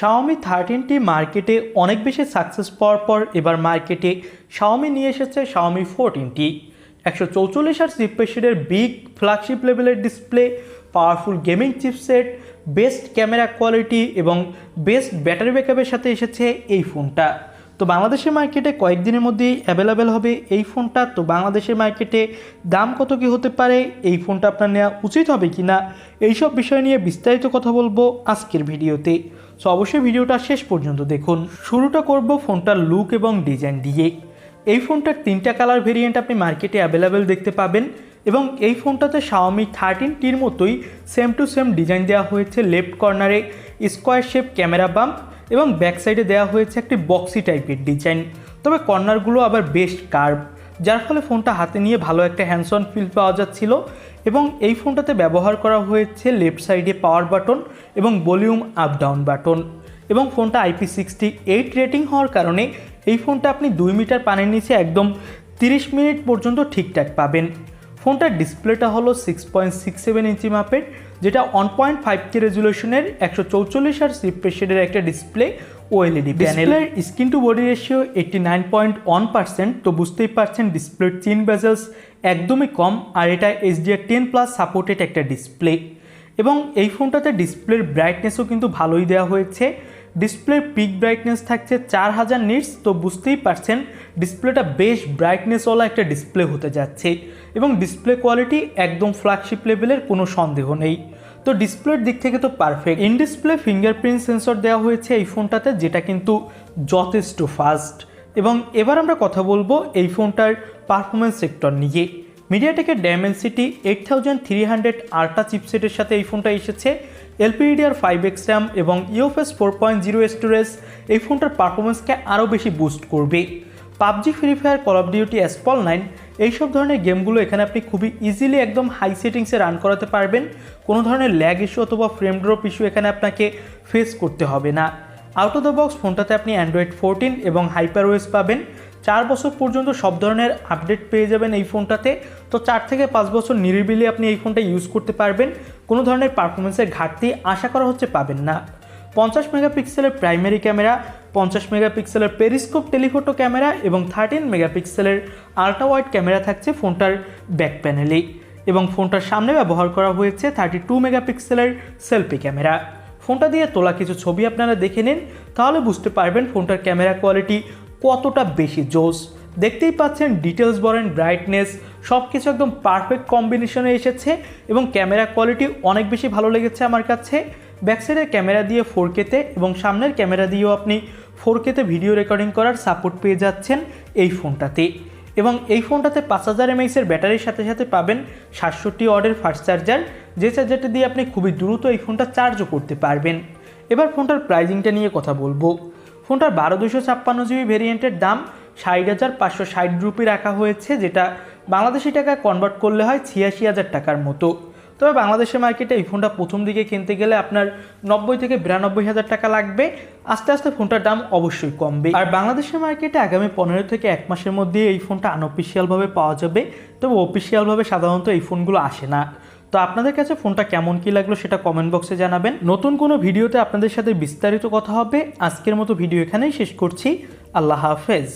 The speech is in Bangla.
Xiaomi 13টি মার্কেটে অনেক বেশি সাকসেস পাওয়ার পর এবার মার্কেটে Xiaomi নিয়ে এসেছে Xiaomi 14টি 144Hz রিফ্রেশ রেটের বিগ ফ্ল্যাগশিপ লেভেলের display, powerful gaming chipset, best camera quality এবং বেস্ট ব্যাটারি ব্যাকআপের সাথে এসেছে এই ফোনটা। তো বাংলাদেশের মার্কেটে কয়েকদিনের মধ্যেই অ্যাভেলেবেল হবে এই ফোনটা। তো বাংলাদেশের মার্কেটে দাম কত কী হতে পারে, এই ফোনটা আপনার নেওয়া উচিত হবে কি না, এইসব বিষয় নিয়ে বিস্তারিত কথা বলবো আজকের ভিডিওতে। সো অবশ্যই ভিডিওটা শেষ পর্যন্ত দেখুন। শুরুটা করব ফোনটার লুক এবং ডিজাইন দিয়ে। এই ফোনটার 3টা কালার ভেরিয়েন্ট আপনি মার্কেটে অ্যাভেলেবেল দেখতে পাবেন এবং এই ফোনটাতে Xiaomi 13টির মতোই সেম টু সেম ডিজাইন দেওয়া হয়েছে। লেফট কর্নারে স্কোয়ার শেপ ক্যামেরা বাম্প এবং ব্যাক সাইডে দেওয়া হয়েছে একটি বক্সি টাইপের ডিজাইন, তবে কর্নারগুলো আবার বেশ কার্ভ, যার ফলে ফোনটা হাতে নিয়ে ভালো একটা হ্যান্ডস অন ফিল পাওয়া যাচ্ছিল। এবং এই ফোনটাতে ব্যবহার করা হয়েছে লেফট সাইডে পাওয়ার বাটন এবং ভলিউম আপ ডাউন বাটন, এবং ফোনটা IP68 রেটিং হওয়ার কারণে এই ফোনটা আপনি 2 মিটার পানির নিচে একদম 30 মিনিট পর্যন্ত ঠিকঠাক পাবেন। ফোনটার ডিসপ্লেটা হলো 6.67 ইঞ্চি মাপের, যেটা 1.5K রেজুলেশনের 144Hz রিফ্রেশ রেটের একটা display OLED panel. Screen to body ratio 89.1%। তো বুঝতেই পারছেন ডিসপ্লের চিন বেজেলস একদমই কম, আর এটা HDR10+ সাপোর্টেড একটা ডিসপ্লে। এবং এই ফোনটাতে ডিসপ্লের ব্রাইটনেসও কিন্তু ভালোই দেওয়া হয়েছে। ডিসপ্লের পিক ব্রাইটনেস থাকছে 4000 নিটস। তো বুঝতেই পারছেন ডিসপ্লেটা বেশ ব্রাইটনেসওয়ালা একটা ডিসপ্লে হতে যাচ্ছে এবং ডিসপ্লে কোয়ালিটি একদম ফ্ল্যাগশিপ লেভেলের, কোনো সন্দেহ নেই। তো ডিসপ্লের দিক থেকে তো perfect. In display fingerprint sensor দেওয়া হয়েছে এই ফোনটাতে, যেটা কিন্তু যথেষ্ট ফাস্ট। এবং এবার আমরা কথা বলবো এই ফোনটার পারফরমেন্স সেক্টর নিয়ে। মিডিয়াটেকের ডায়মেনসিটি 8300 আল্ট্রা চিপসেটের সাথে এই ফোনটা এসেছে। LPDDR5X RAM এবং UFS 4.0 স্টোরেজ এই ফোনটার পারফরমেন্সকে আরও বেশি বুস্ট করবে। PUBG, free fire, call of duty, অ্যাসপল 9 এইসব ধরনের গেমগুলো এখানে আপনি খুবই ইজিলি একদম হাই সেটিংসে রান করাতে পারবেন। কোনো ধরনের ল্যাগ ইস্যু অথবা ফ্রেম ড্রপ ইস্যু এখানে আপনাকে ফেস করতে হবে না। আউট অফ দ্য বক্স ফোনটাতে আপনি অ্যান্ড্রয়েড 14 এবং HyperOS পাবেন। 4 বছর পর্যন্ত সব ধরনের আপডেট পেয়ে যাবেন এই ফোনটাতে। তো 4 থেকে 5 বছর নিরিবিলি আপনি এই ফোনটা ইউজ করতে পারবেন, কোনো ধরনের পারফরমেন্সের ঘাটতি আশা করা হচ্ছে পাবেন না। 50 মেগাপিক্সেলের প্রাইমারি ক্যামেরা, 50 মেগাপিক্সেলের পেরিস্কোপ টেলিফোটো ক্যামেরা এবং 13 মেগাপিক্সেলের আল্ট্রা ওয়াইড ক্যামেরা থাকছে ফোনটার ব্যাক প্যানেলে। এবং ফোনটার সামনে ব্যবহার করা হয়েছে 32 মেগাপিক্সেলের সেলফি ক্যামেরা। ফোনটা দিয়ে তোলা কিছু ছবি আপনারা দেখে নিন, তাহলে বুঝতে পারবেন ফোনটার ক্যামেরা কোয়ালিটি কতটা বেশি জোস। দেখতেই পাচ্ছেন ডিটেলস বলেন, ব্রাইটনেস সব কিছু একদম পারফেক্ট কম্বিনেশনে এসেছে এবং ক্যামেরা কোয়ালিটি অনেক বেশি ভালো লেগেছে আমার কাছে। ব্যাকসাইডের ক্যামেরা দিয়ে 4K-তে এবং সামনের ক্যামেরা দিয়েও আপনি 4K-তে ভিডিও রেকর্ডিং করার সাপোর্ট পেয়ে যাচ্ছেন এই ফোনটাতে। এবং এই ফোনটাতে 5000 mAh ব্যাটারির সাথে সাথে পাবেন 67 ওয়াটের ফাস্ট চার্জার, যে চার্জারটা দিয়ে আপনি খুবই দ্রুত এই ফোনটা চার্জও করতে পারবেন। এবার ফোনটার প্রাইজিংটা নিয়ে কথা বলবো। ফোনটার 12256GB ভেরিয়েন্টের দাম 60,560 রুপি রাখা হয়েছে, যেটা বাংলাদেশি টাকায় কনভার্ট করলে হয় 86,000 টাকার মতো। তবে বাংলাদেশের মার্কেটে এই ফোনটা প্রথম দিকে কিনতে গেলে আপনার 90 থেকে 92,000 টাকা লাগবে। আস্তে আস্তে ফোনটার দাম অবশ্যই কমবে। আর বাংলাদেশের মার্কেটে আগামী 15 থেকে 1 মাসের মধ্যে এই ফোনটা আনঅফিসিয়ালভাবে পাওয়া যাবে, তবে অফিসিয়ালভাবে সাধারণত এই ফোনগুলো আসে না। তো আপনাদের কাছে ফোনটা কেমন কী লাগলো সেটা কমেন্ট বক্সে জানাবেন। নতুন কোনো ভিডিওতে আপনাদের সাথে বিস্তারিত কথা হবে। আজকের মতো ভিডিও এখানেই শেষ করছি। আল্লাহ হাফেজ।